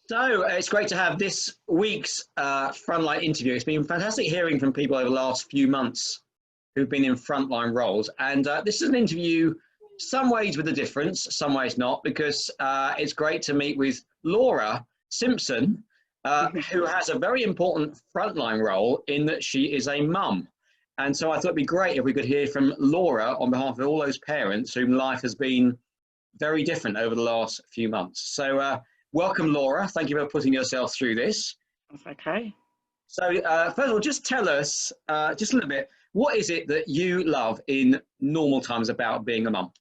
So it's great to have this week's frontline interview. It's been fantastic hearing from people over the last few months who've been in frontline roles. And this is an interview, some ways with a difference, some ways not, because it's great to meet with Laura Simpson, who has a very important frontline role in that she is a mum. And so I thought it'd be great if we could hear from Laura on behalf of all those parents whom life has been very different over the last few months. So welcome, Laura. Thank you for putting yourself through this. That's okay. So first of all, just tell us just a little bit, what is it that you love in normal times about being a mum?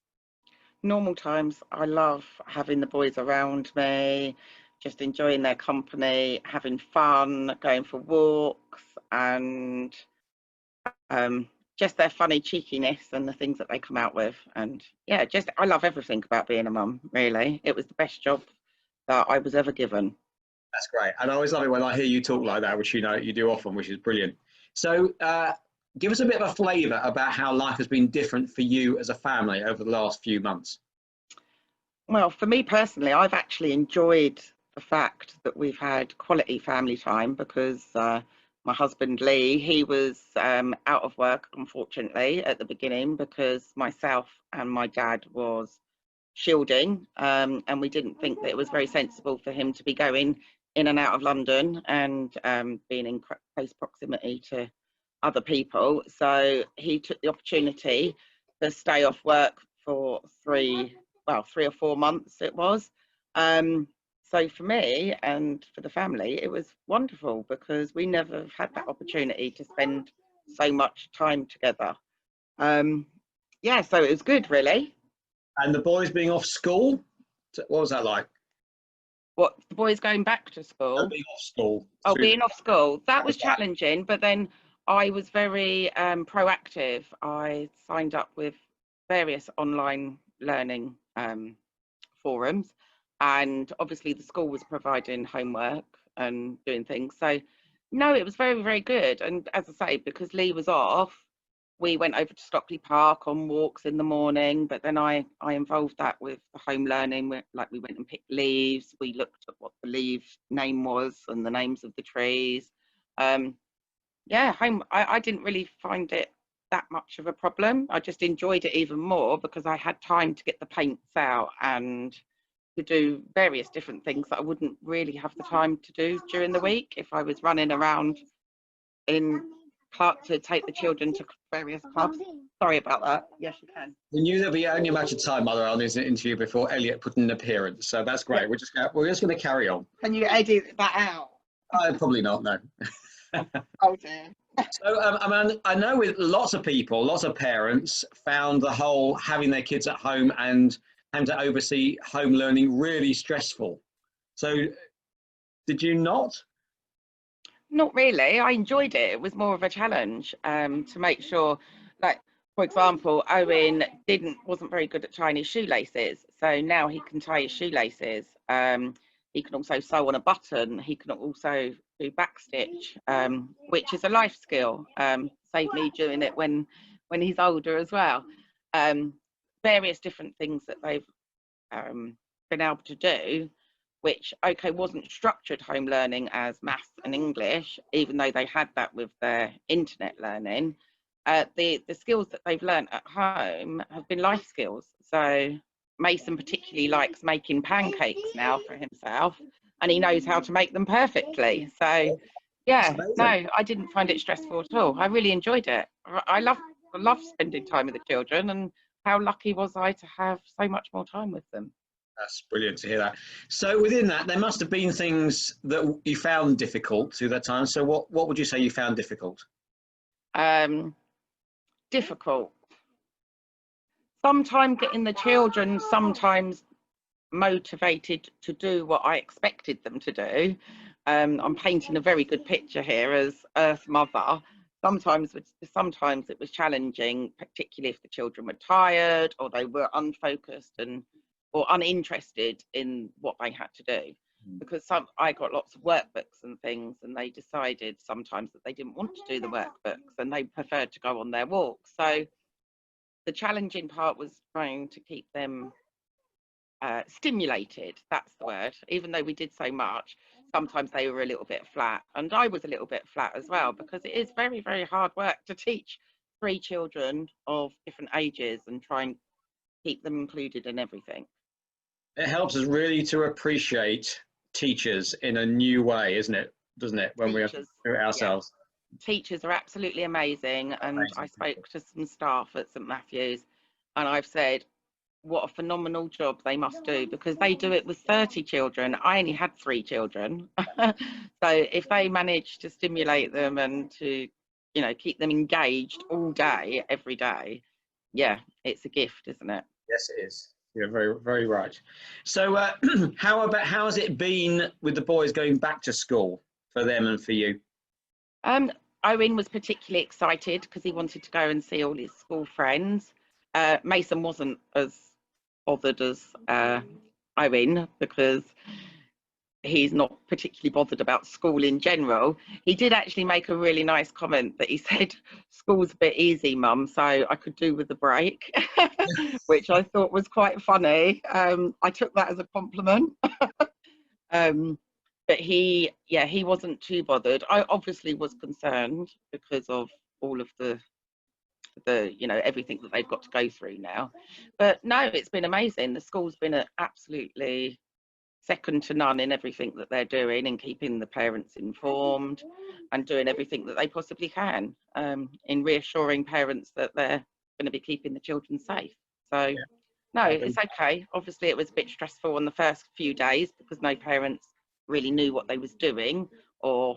Normal times, I love having the boys around me, just enjoying their company, having fun, going for walks, and just their funny cheekiness and the things that they come out with. And yeah, just I love everything about being a mum, really. It was the best job that I was ever given. That's great. And I always love it when I hear you talk like that, which you know you do often, which is brilliant. So give us a bit of a flavour about how life has been different for you as a family over the last few months. Well, for me personally, I've actually enjoyed the fact that we've had quality family time because my husband Lee, he was out of work, unfortunately, at the beginning because myself and my dad was shielding, and we didn't think that it was very sensible for him to be going in and out of London and being in close proximity to other people. So he took the opportunity to stay off work for 3 or 4 months it was. So for me and for the family, it was wonderful because we never had that opportunity to spend so much time together. Yeah, so it was good, really. And the boys being off school, what was that like? What, the boys going back to school? Being off school. Oh, being off school. That was challenging, but then I was very proactive. I signed up with various online learning forums, and obviously the school was providing homework and doing things. So no, it was very, very good. And as I say, because Lee was off, we went over to Stockley Park on walks in the morning, but then I involved that with the home learning. Like we went and picked leaves. We looked at what the leaf name was and the names of the trees. Yeah, I didn't really find it that much of a problem. I just enjoyed it even more because I had time to get the paints out and to do various different things that I wouldn't really have the time to do during the week if I was running around in Clark to take the children to various clubs. Sorry about that. Yes, you can. We knew there'd be only a matter of time, Mother, on this interview before Elliot put in an appearance. So that's great. Yeah. We're just going to carry on. Can you edit that out? Probably not, no. Oh dear. So I know with lots of people, lots of parents found the whole having their kids at home and having to oversee home learning really stressful. So did you not? Not really. I enjoyed it. It was more of a challenge to make sure, like, for example, Owen wasn't very good at tying his shoelaces. So now he can tie his shoelaces. He can also sew on a button. He can also do backstitch, which is a life skill. Saved me doing it when he's older as well. Various different things that they've been able to do, which wasn't structured home learning as maths and English, even though they had that with their internet learning. The skills that they've learned at home have been life skills. So Mason particularly likes making pancakes now for himself, and he knows how to make them perfectly. So yeah, no, I didn't find it stressful at all. I really enjoyed it. I love spending time with the children, and how lucky was I to have so much more time with them. That's brilliant to hear that. So within that, there must have been things that you found difficult through that time. So what would you say you found difficult? Difficult. Sometimes getting the children sometimes motivated to do what I expected them to do. I'm painting a very good picture here as Earth Mother. Sometimes it was challenging, particularly if the children were tired or they were unfocused or uninterested in what they had to do. Because I got lots of workbooks and things, and they decided sometimes that they didn't want to do the workbooks and they preferred to go on their walks. So the challenging part was trying to keep them stimulated, that's the word. Even though we did so much, sometimes they were a little bit flat, and I was a little bit flat as well, because it is very, very hard work to teach 3 children of different ages and try and keep them included in everything. It helps us really to appreciate teachers in a new way, isn't it? Doesn't it? When we do it ourselves. Yeah. Teachers are absolutely amazing, and Amazing. I spoke to some staff at St Matthew's, and I've said what a phenomenal job they must do, because they do it with 30 children. I only had 3 children. So if they manage to stimulate them and to, you know, keep them engaged all day, every day, yeah, it's a gift, isn't it? Yes, it is. You're very, very right. So how has it been with the boys going back to school for them and for you? Owen was particularly excited because he wanted to go and see all his school friends. Mason wasn't as bothered as Owen, because he's not particularly bothered about school in general. He did actually make a really nice comment that he said, "School's a bit easy, Mum, so I could do with a break," which I thought was quite funny. I took that as a compliment. But he wasn't too bothered. I obviously was concerned because of all of the you know, everything that they've got to go through now. But no, it's been amazing. The school's been absolutely second to none in everything that they're doing, and keeping the parents informed and doing everything that they possibly can, in reassuring parents that they're going to be keeping the children safe. So no, it's okay. Obviously it was a bit stressful on the first few days because no parents really knew what they was doing, or,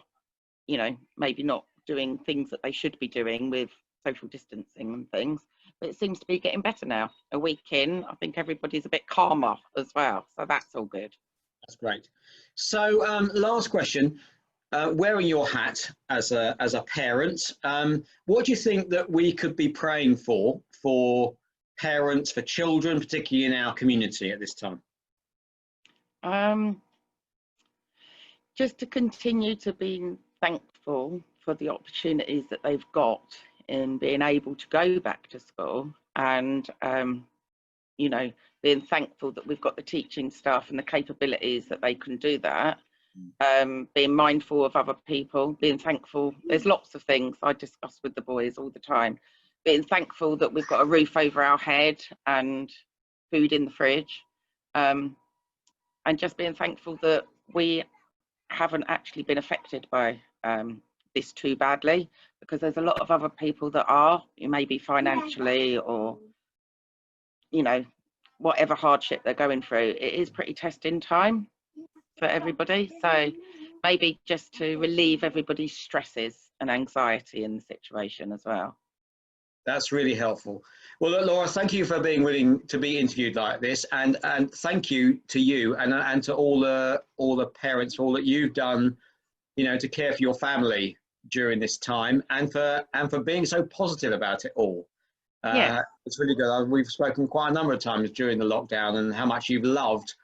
you know, maybe not doing things that they should be doing with social distancing and things. But it seems to be getting better now. A week in, I think everybody's a bit calmer as well, so that's all good. That's great. So last question, wearing your hat as a parent, what do you think that we could be praying for parents, for children, particularly in our community at this time? Just to continue to be thankful for the opportunities that they've got in being able to go back to school, and you know, being thankful that we've got the teaching staff and the capabilities that they can do that. Being mindful of other people, being thankful. There's lots of things I discuss with the boys all the time. Being thankful that we've got a roof over our head and food in the fridge, and just being thankful that we haven't actually been affected by this too badly, because there's a lot of other people that are, maybe financially, or, you know, whatever hardship they're going through. It is pretty testing time for everybody, so maybe just to relieve everybody's stresses and anxiety in the situation as well. That's really helpful. Well, look, Laura, thank you for being willing to be interviewed like this, and thank you to you and to all the parents for all that you've done, you know, to care for your family during this time, and for being so positive about it all. Yeah, it's really good. We've spoken quite a number of times during the lockdown, and how much you've loved,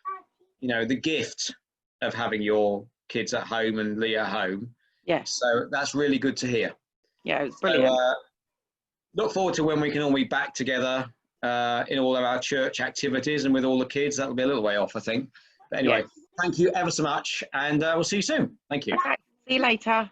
you know, the gift of having your kids at home and Lee at home. yeah. So that's really good to hear. Yeah, it was brilliant. So, look forward to when we can all be back together in all of our church activities and with all the kids. That'll be a little way off, I think. But anyway, Yes. Thank you ever so much, and we'll see you soon. Thank you. Okay. See you later.